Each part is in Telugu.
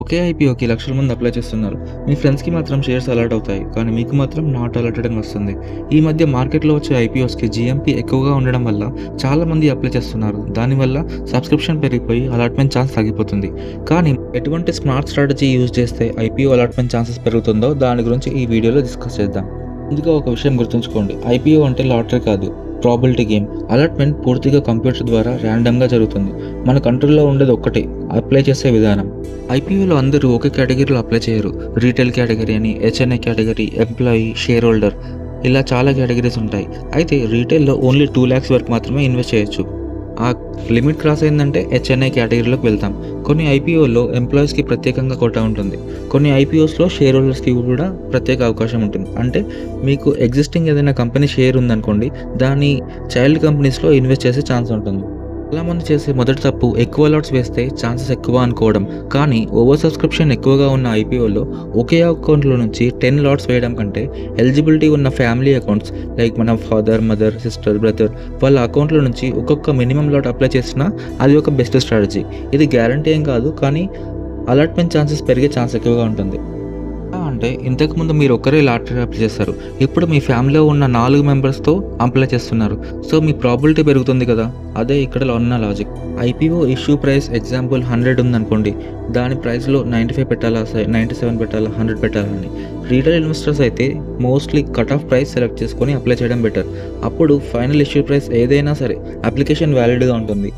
ఒకే ఐపీఓకి లక్షల మంది అప్లై చేస్తున్నారు. మీ ఫ్రెండ్స్కి మాత్రం షేర్స్ అలాట్ అవుతాయి, కానీ మీకు మాత్రం నాట్ అలాటెడ్ అని వస్తుంది. ఈ మధ్య మార్కెట్లో వచ్చే ఐపీఓస్కి జిఎంపీ ఎక్కువగా ఉండడం వల్ల చాలామంది అప్లై చేస్తున్నారు. దానివల్ల సబ్స్క్రిప్షన్ పెరిగిపోయి అలాట్మెంట్ ఛాన్స్ తగ్గిపోతుంది. కానీ ఎటువంటి స్మార్ట్ స్ట్రాటజీ యూజ్ చేస్తే ఐపీఓ అలాట్మెంట్ ఛాన్సెస్ పెరుగుతుందో దాని గురించి ఈ వీడియోలో డిస్కస్ చేద్దాం. ముందుగా ఒక విషయం గుర్తుంచుకోండి, ఐపీఓ అంటే లాటరీ కాదు, ప్రాబిలిటీ గేమ్. అలాట్మెంట్ పూర్తిగా కంప్యూటర్ ద్వారా ర్యాండమ్గా జరుగుతుంది. మన కంట్రోల్లో ఉండేది ఒక్కటే, అప్లై చేసే విధానం. ఐపీఓలో అందరూ ఒకే కేటగిరీలో అప్లై చేయరు. రీటైల్ కేటగిరీ అని, HNI category, employee, share holder, ఇలా చాలా కేటగిరీస్ ఉంటాయి. అయితే రీటైల్లో ఓన్లీ 2 lakhs వరకు మాత్రమే ఇన్వెస్ట్ చేయొచ్చు. ఆ లిమిట్ క్రాస్ అయిందంటే హెచ్ఎన్ఐ కేటగిరీలోకి వెళ్తాం. కొన్ని ఐపీఓలో ఎంప్లాయీస్కి ప్రత్యేకంగా కోటా ఉంటుంది. కొన్ని ఐపీఓస్లో షేర్ హోల్డర్స్కి కూడా ప్రత్యేక అవకాశం ఉంటుంది. అంటే మీకు ఎగ్జిస్టింగ్ ఏదైనా కంపెనీ షేర్ ఉందనుకోండి, దాని చైల్డ్ కంపెనీస్లో ఇన్వెస్ట్ చేసే ఛాన్స్ ఉంటుంది. చాలామంది చేసే మొదటి తప్పు ఎక్కువ లాట్స్ వేస్తే ఛాన్సెస్ ఎక్కువ అనుకోవడం. కానీ ఓవర్ సబ్స్క్రిప్షన్ ఎక్కువగా ఉన్న ఐపీఓలో ఒకే అకౌంట్లో నుంచి 10 లాట్స్ వేయడం కంటే ఎలిజిబిలిటీ ఉన్న ఫ్యామిలీ అకౌంట్స్ లైక్ మన ఫాదర్, మదర్, సిస్టర్, బ్రదర్ వాళ్ళ అకౌంట్లో నుంచి ఒక్కొక్క మినిమం లాట్ అప్లై చేసినా అది ఒక బెస్ట్ స్ట్రాటజీ. ఇది గ్యారంటీ ఏం కాదు, కానీ అలాట్మెంట్ ఛాన్సెస్ పెరిగే ఛాన్స్ ఎక్కువగా ఉంటుంది. అంటే ఇంతకుముందు మీరు ఒక్కరే లాటరీ అప్లై చేస్తారు, ఇప్పుడు మీ ఫ్యామిలీలో ఉన్న 4 మెంబర్స్తో అప్లై చేస్తున్నారు. సో మీ ప్రాబిలిటీ పెరుగుతుంది కదా, అదే ఇక్కడ ఉన్న logic. IPO issue price example 100 ఉందనుకోండి, దాని ప్రైస్లో 95 పెట్టాలా, 97 పెట్టాలా, 100 పెట్టాలని. రీటైల్ ఇన్వెస్టర్స్ అయితే mostly cut off price select చేసుకొని అప్లై చేయడం బెటర్. అప్పుడు ఫైనల్ ఇష్యూ ప్రైస్ ఏదైనా సరే అప్లికేషన్ వ్యాలిడ్గా ఉంటుంది.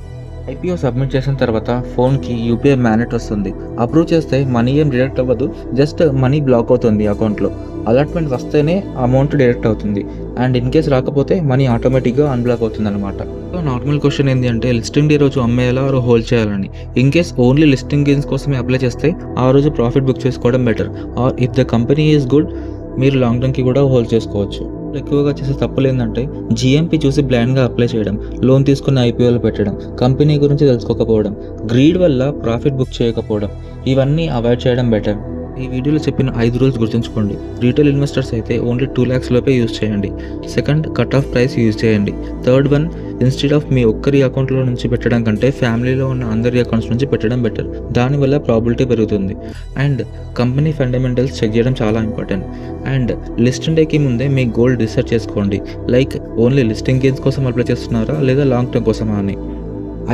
ఐపీఓ సబ్మిట్ చేసిన తర్వాత ఫోన్కి యూపీఐ మ్యానెట్ వస్తుంది. అప్రూవ్ చేస్తే మనీ ఏం డిడక్ట్ అవ్వదు, జస్ట్ మనీ బ్లాక్ అవుతుంది అకౌంట్లో. అలాట్మెంట్ వస్తేనే అమౌంట్ డిడక్ట్ అవుతుంది, అండ్ ఇన్ కేస్ రాకపోతే మనీ ఆటోమేటిక్గా అన్బ్లాక్ అవుతుంది అనమాట. సో నార్మల్ క్వశ్చన్ ఏంటి అంటే, లిస్టింగ్ డే రోజు అమ్మేయాలా హోల్డ్ చేయాలని. In case only listing gains కోసమే అప్లై చేస్తే ఆ రోజు ప్రాఫిట్ బుక్ చేసుకోవడం better. Or if the company is good, మీరు లాంగ్ టర్మ్కి కూడా హోల్డ్ చేసుకోవచ్చు. ఎక్కువగా చేసే తప్పులు ఏంటంటే, జిఎంపీ చూసి బ్లాండ్గా అప్లై చేయడం, లోన్ తీసుకున్న ఐపీఓలో పెట్టడం, కంపెనీ గురించి తెలుసుకోకపోవడం, గ్రీడ్ వల్ల ప్రాఫిట్ బుక్ చేయకపోవడం, ఇవన్నీ అవాయిడ్ చేయడం బెటర్. ఈ వీడియోలో చెప్పిన 5 రూల్స్ గుర్తుంచుకోండి. రీటైల్ ఇన్వెస్టర్స్ అయితే ఓన్లీ 2 lakhs లోపే యూజ్ చేయండి. Second, cut off price use చేయండి. థర్డ్ వన్, ఇన్స్టెడ్ ఆఫ్ మీ ఒక్కరి అకౌంట్లో నుంచి పెట్టడం కంటే ఫ్యామిలీలో ఉన్న అందరి అకౌంట్స్ నుంచి పెట్టడం బెటర్. దానివల్ల ప్రాబిలిటీ పెరుగుతుంది. అండ్ కంపెనీ ఫండమెంటల్స్ చెక్ చేయడం చాలా ఇంపార్టెంట్. అండ్ లిస్టింగ్ డేకి ముందే మీ గోల్ డిసైడ్ చేసుకోండి, లైక్ ఓన్లీ లిస్టింగ్ గెయిన్స్ కోసం అప్లై చేస్తున్నారా లేదా లాంగ్ టర్మ్ కోసమా అని.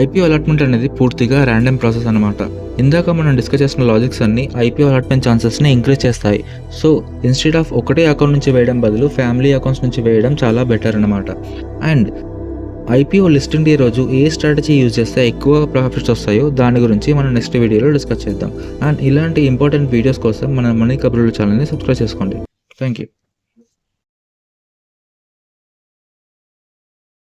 ఐపీఓ అలాట్మెంట్ అనేది పూర్తిగా ర్యాండమ్ ప్రాసెస్ అనమాట. ఇందాక మనం డిస్కస్ చేసిన లాజిక్స్ అన్ని ఐపీఓ అలాట్మెంట్ ఛాన్సెస్ని ఇంక్రీజ్ చేస్తాయి. సో ఇన్స్టెడ్ ఆఫ్ ఒకటే అకౌంట్ నుంచి వేయడం బదులు ఫ్యామిలీ అకౌంట్స్ నుంచి వేయడం చాలా బెటర్ అనమాట. అండ్ ఐపీఓ లిస్టింగ్ డే రోజు ఏ స్ట్రాటజీ యూజ్ చేస్తే ఎక్కువ ప్రాఫిట్స్ వస్తాయో దాని గురించి మనం నెక్స్ట్ వీడియోలో డిస్కస్ చేద్దాం. అండ్ ఇలాంటి ఇంపార్టెంట్ వీడియోస్ కోసం మన మనీ కబుర్లు ఛానల్ని సబ్స్క్రైబ్ చేసుకోండి. Thank you.